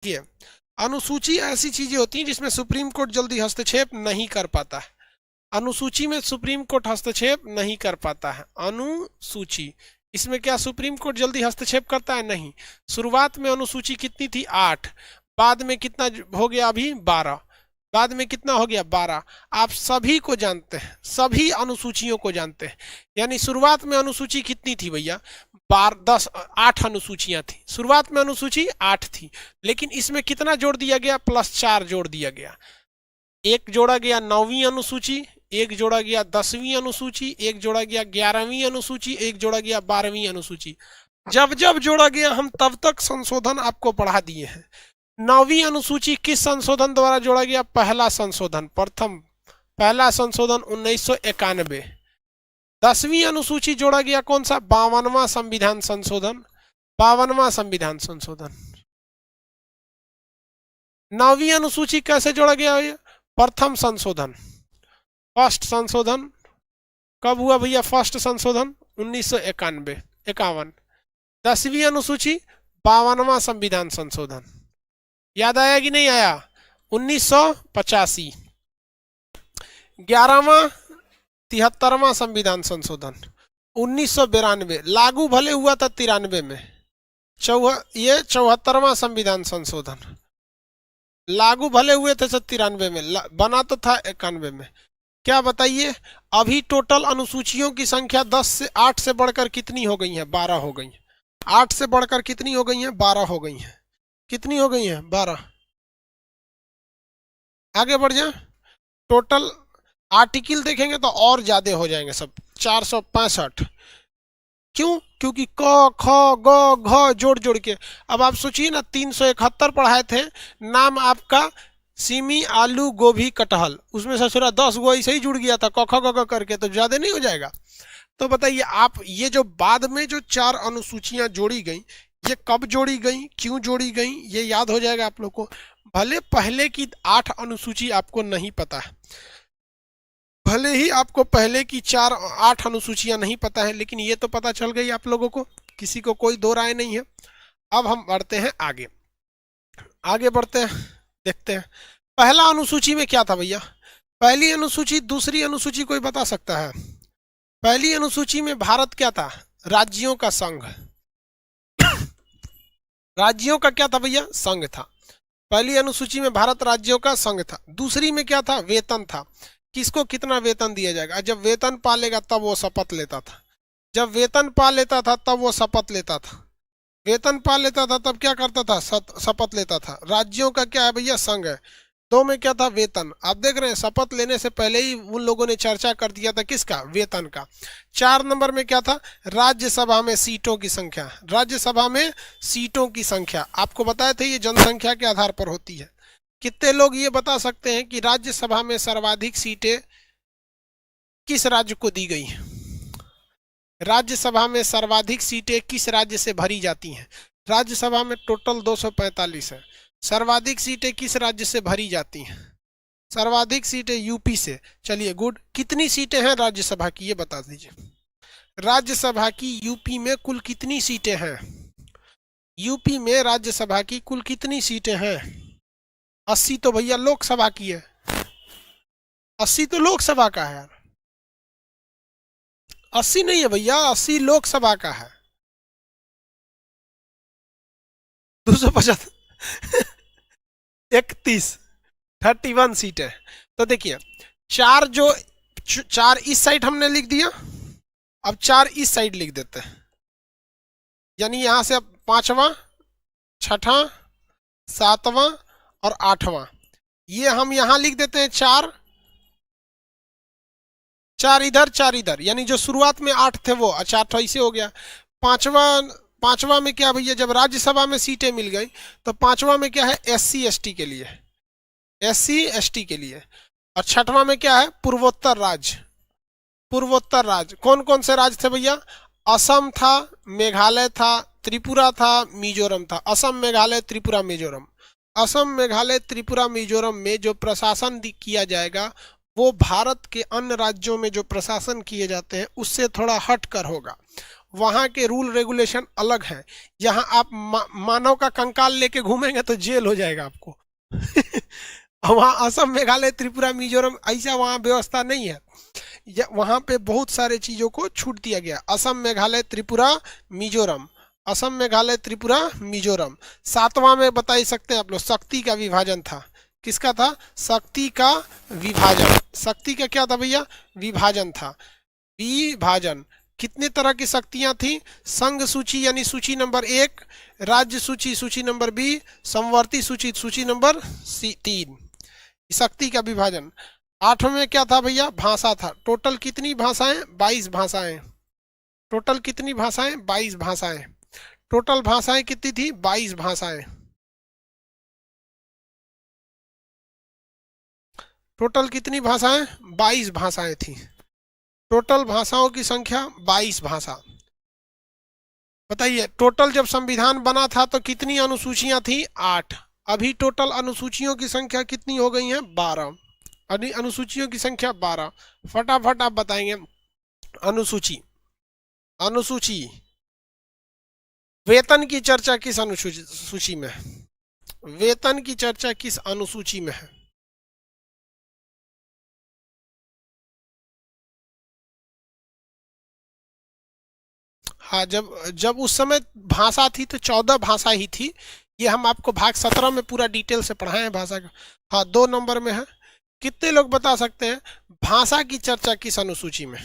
देखिए, अनुसूची ऐसी चीजें होती हैं जिसमें सुप्रीम कोर्ट जल्दी हस्तक्षेप नहीं कर पाता है। अनुसूची में सुप्रीम कोर्ट हस्तक्षेप नहीं कर पाता है। अनुसूची, इसमें क्या सुप्रीम कोर्ट जल्दी हस्तक्षेप करता है? नहीं। शुरुआत में अनुसूची कितनी थी? 8। बाद में कितना हो गया? अभी 12। बाद में कितना हो गया? 12। आप सभी को जानते हैं, सभी अनुसूचियों को जानते हैं। यानी शुरुआत में अनुसूची कितनी थी भैया? 8 अनुसूचियां थी। शुरुआत में अनुसूची 8 थी, लेकिन इसमें कितना जोड़ दिया गया? +4 जोड़ दिया गया। एक जोड़ा गया 9वीं अनुसूची, एक जोड़ा गया 10वीं अनुसूची, एक जोड़ा गया 11वीं अनुसूची, एक जोड़ा गया 12वीं अनुसूची। जब जब जोड़ा गया हम तब तक संशोधन आपको पढ़ा दिए हैं। 9वीं अनुसूची किस संशोधन द्वारा जोड़ा गया? पहला संशोधन, प्रथम पहला संशोधन 1991। 10वीं अनुसूची जोड़ा गया कौन सा? 52वां संविधान संशोधन, 52वां संविधान संशोधन। 9वीं अनुसूची कैसे जोड़ा गया? प्रथम संशोधन, फर्स्ट संशोधन। कब हुआ भैया फर्स्ट संशोधन? 1951। 10वीं अनुसूची 52वां संविधान संशोधन। याद आया कि नहीं आया? 1985। 11वां 73वां संविधान संशोधन 1992। लागू भले हुआ था 93 में। ये 74वां संविधान संशोधन, लागू भले हुए थे 93 में, बना तो था 91 में। क्या बताइए, अभी टोटल अनुसूचियों की संख्या 8 से बढ़कर कितनी हो गई है? 12 हो गई है। 8 से बढ़कर कितनी हो गई है? 12 हो गई है। कितनी हो गई है? 12। आगे बढ़ जाए, टोटल आर्टिकल देखेंगे तो और ज्यादा हो जाएंगे सब, 465। क्यों? क्योंकि क ख ग घ जोड़ जोड़ के। अब आप सोचिए ना, 371 पढ़ाए थे, नाम आपका सिमी आलू गोभी कटहल, उसमें से थोड़ा 10 गो ऐसे ही जुड़ गया था क ख ग घ करके, तो ज्यादा नहीं हो जाएगा? तो बताइए आप, ये जो बाद में जो 4 अनुसूचियां जोड़ी गई, ये कब जोड़ी गई, क्यों जोड़ी गई, ये याद हो जाएगा आप लोग को। भले पहले की 8 अनुसूची आपको नहीं पता है, भले ही आपको पहले की 8 अनुसूचियां नहीं पता है, लेकिन ये तो पता चल गई आप लोगों को, किसी को कोई दो राय नहीं है। अब हम बढ़ते हैं आगे, आगे बढ़ते हैं, देखते हैं पहला अनुसूची में क्या था भैया। पहली अनुसूची, दूसरी अनुसूची कोई बता सकता है? पहली अनुसूची में भारत क्या था? राज्यों का संघ। राज्यों का क्या था भैया? संघ था। पहली अनुसूची में भारत राज्यों का संघ था। दूसरी में क्या था? वेतन था। किसको कितना वेतन दिया जाएगा। जब वेतन पा लेगा तब वो शपथ लेता था, जब वेतन पा लेता था तब वो शपथ लेता था, वेतन पा लेता था तब क्या करता था? शपथ लेता था। राज्यों का क्या है भैया? संघ है। 2 में क्या था? वेतन। आप देख रहे हैं, शपथ लेने से पहले ही उन लोगों ने चर्चा कर दिया था किसका? वेतन का। 4 नंबर में क्या था? राज्यसभा में सीटों की संख्या। राज्यसभा में सीटों की संख्या आपको बताए थे, ये जनसंख्या के आधार पर होती है। कितने लोग ये बता सकते हैं कि राज्यसभा में सर्वाधिक सीटें किस राज्य को दी गई हैं? राज्यसभा में सर्वाधिक सीटें किस राज्य से भरी जाती हैं? राज्यसभा में टोटल 245 है, सर्वाधिक सीटें किस राज्य से भरी जाती हैं? सर्वाधिक सीटें यूपी से। चलिए गुड। कितनी सीटें हैं राज्यसभा की, ये बता दीजिए। राज्यसभा की यूपी में कुल कितनी सीटें हैं? यूपी में राज्यसभा की कुल कितनी सीटें हैं? 80 तो भैया लोकसभा की है, 80 तो लोकसभा का है यार। 80 नहीं है भैया, 80 लोकसभा का है। 250 31 सीट है। तो देखिए, 4 इस साइड हमने लिख दिया, अब 4 इस साइड लिख देते हैं। यानी यहां से अब 5वां, 6वां, 7वां और 8वां, ये हम यहां लिख देते हैं 4 इधर 4 इधर, यानी जो शुरुआत में 8 थे वो 4 ऐसे हो गया। 5वां में क्या भैया? जब राज्यसभा में सीटें मिल गई तो 5वां में क्या है? SC ST के लिए, SC ST के लिए। और 6वां में क्या है? पूर्वोत्तर राज्य। पूर्वोत्तर राज्य कौन कौन से राज्य थे भैया? असम था, मेघालय था, त्रिपुरा था, मिजोरम था। असम, मेघालय, त्रिपुरा, मिजोरम। असम, मेघालय, त्रिपुरा, मिजोरम में जो प्रशासन किया जाएगा वो भारत के अन्य राज्यों में जो प्रशासन किए जाते हैं उससे थोड़ा हट कर होगा। वहां के रूल रेगुलेशन अलग हैं। यहाँ आप मानव का कंकाल लेके घूमेंगे तो जेल हो जाएगा आपको। वहाँ असम मेघालय त्रिपुरा मिजोरम ऐसा वहाँ व्यवस्था नहीं है। वहाँ पे बहुत सारे चीजों को छूट दिया गया। असम मेघालय त्रिपुरा मिजोरम, असम मेघालय त्रिपुरा मिजोरम। सातवां में बता ही सकते हैं आप लोग, शक्ति का विभाजन था। किसका था? शक्ति का विभाजन। शक्ति का क्या था भैया? विभाजन था। विभाजन। कितने तरह की शक्तियां थी? संघ सूची यानी सूची नंबर 1, राज्य सूची सूची नंबर 2, समवर्ती सूची सूची नंबर 3। शक्ति का विभाजन। 8वें में क्या था भैया? भाषा था। टोटल कितनी भाषाएं? 22 भाषाएं। टोटल कितनी भाषाएं? 22 भाषाएं। टोटल भाषाएं कितनी थी? 22 भाषाएं। टोटल कितनी भाषाएं? 22 भाषाएं थी। टोटल भाषाओं की संख्या 22 भाषा। बताइए, टोटल जब संविधान बना था तो कितनी अनुसूचियां थी? 8। अभी टोटल अनुसूचियों की संख्या कितनी हो गई है? 12। अभी अनुसूचियों की संख्या 12। फटाफट आप बताएंगे। अनुसूची, अनुसूची। वेतन की चर्चा किस अनुसूची में है? वेतन की चर्चा किस अनुसूची में है? हाँ, जब जब उस समय भाषा थी तो 14 भाषा ही थी। ये हम आपको भाग 17 में पूरा डिटेल से पढ़ाए हैं भाषा का। हाँ, 2 नंबर में है। कितने लोग बता सकते हैं भाषा की चर्चा किस अनुसूची में?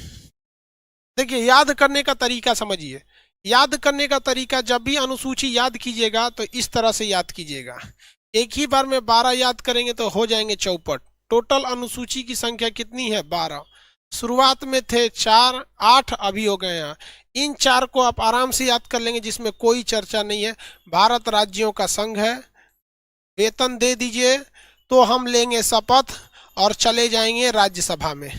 देखिए, याद करने का तरीका समझिए। याद करने का तरीका, जब भी अनुसूची याद कीजिएगा तो इस तरह से याद कीजिएगा। एक ही बार में 12 याद करेंगे तो हो जाएंगे चौपट। टोटल अनुसूची की संख्या कितनी है? 12। शुरुआत में थे 4, 8 अभी हो गए हैं। इन 4 को आप आराम से याद कर लेंगे, जिसमें कोई चर्चा नहीं है। भारत राज्यों का संघ है। वेतन दे दीजिए तो हम लेंगे शपथ और चले जाएंगे राज्यसभा में।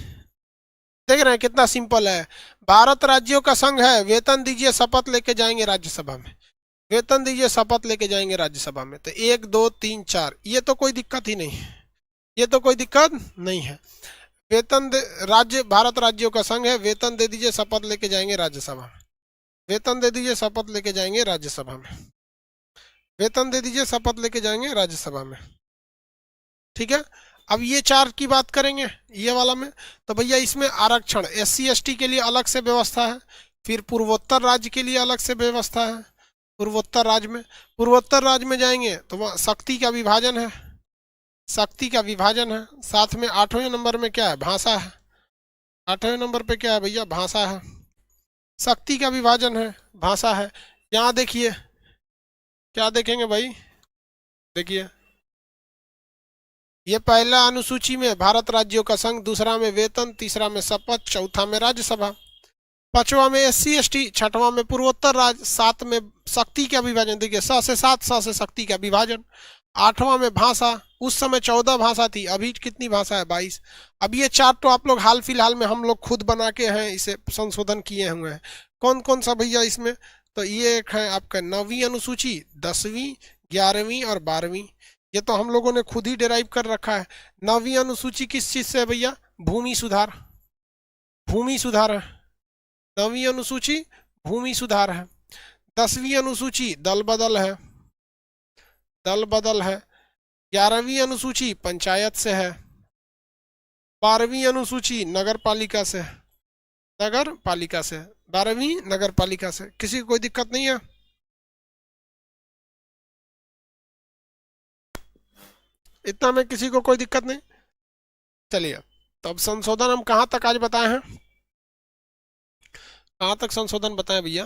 देख रहे हैं कितना सिंपल है। भारत राज्यों का संघ है, वेतन दीजिए शपथ लेके जाएंगे राज्यसभा में। वेतन दीजिए शपथ लेके जाएंगे राज्यसभा में। तो 1 2 3 4, ये तो कोई दिक्कत ही नहीं है। ये तो कोई दिक्कत नहीं है। वेतन राज्य, भारत राज्यों का संघ है, वेतन दे दीजिए शपथ लेके जाएंगे राज्यसभा में। वेतन दे दीजिए शपथ लेके जाएंगे राज्यसभा में। वेतन दे दीजिए शपथ लेके जाएंगे राज्यसभा में। ठीक है। अब ये 4 की बात करेंगे, ये वाला में तो भैया इसमें आरक्षण SC ST के लिए अलग से व्यवस्था है। फिर पूर्वोत्तर राज्य के लिए अलग से व्यवस्था है। पूर्वोत्तर राज्य में जाएंगे तो वहाँ शक्ति का विभाजन है। शक्ति का विभाजन है। साथ में 8वें नंबर में क्या है? भाषा है। 8वें नंबर पे क्या है भैया? भाषा है। शक्ति का विभाजन है, भाषा है। यहाँ देखिए, क्या देखेंगे भाई? देखिए, ये पहला अनुसूची में भारत राज्यों का संघ, दूसरा में वेतन, तीसरा में शपथ, चौथा में राज्यसभा, 5वां में SC ST, 6वां में पूर्वोत्तर राज्य, 7 में शक्ति का विभाजन। देखिए, 6 से 7, 6 से शक्ति का विभाजन। 8वां में भाषा। उस समय 14 भाषा थी, अभी कितनी भाषा है? 22। अब ये 4 तो आप लोग हाल फिलहाल में हम लोग खुद बना के हैं, इसे संशोधन किए हुए हैं। कौन कौन सा भैया इसमें? तो ये एक है आपका 9वीं अनुसूची, 10वीं, 11वीं और 12वीं। ये तो हम लोगों ने खुद ही डिराइव कर रखा है। 9वीं अनुसूची किस चीज से है भैया? भूमि सुधार। भूमि सुधार है 9वीं अनुसूची, भूमि सुधार है। 10वीं अनुसूची दल बदल है। दल बदल है। 11वीं अनुसूची पंचायत से है। 12वीं अनुसूची नगर पालिका से है। नगर पालिका से। 12वीं नगर पालिका से। किसी को कोई दिक्कत नहीं है? इतना में किसी को कोई दिक्कत नहीं? चलिए, तो अब संशोधन हम कहाँ तक आज बताए हैं? कहाँ तक संशोधन बताएं भैया?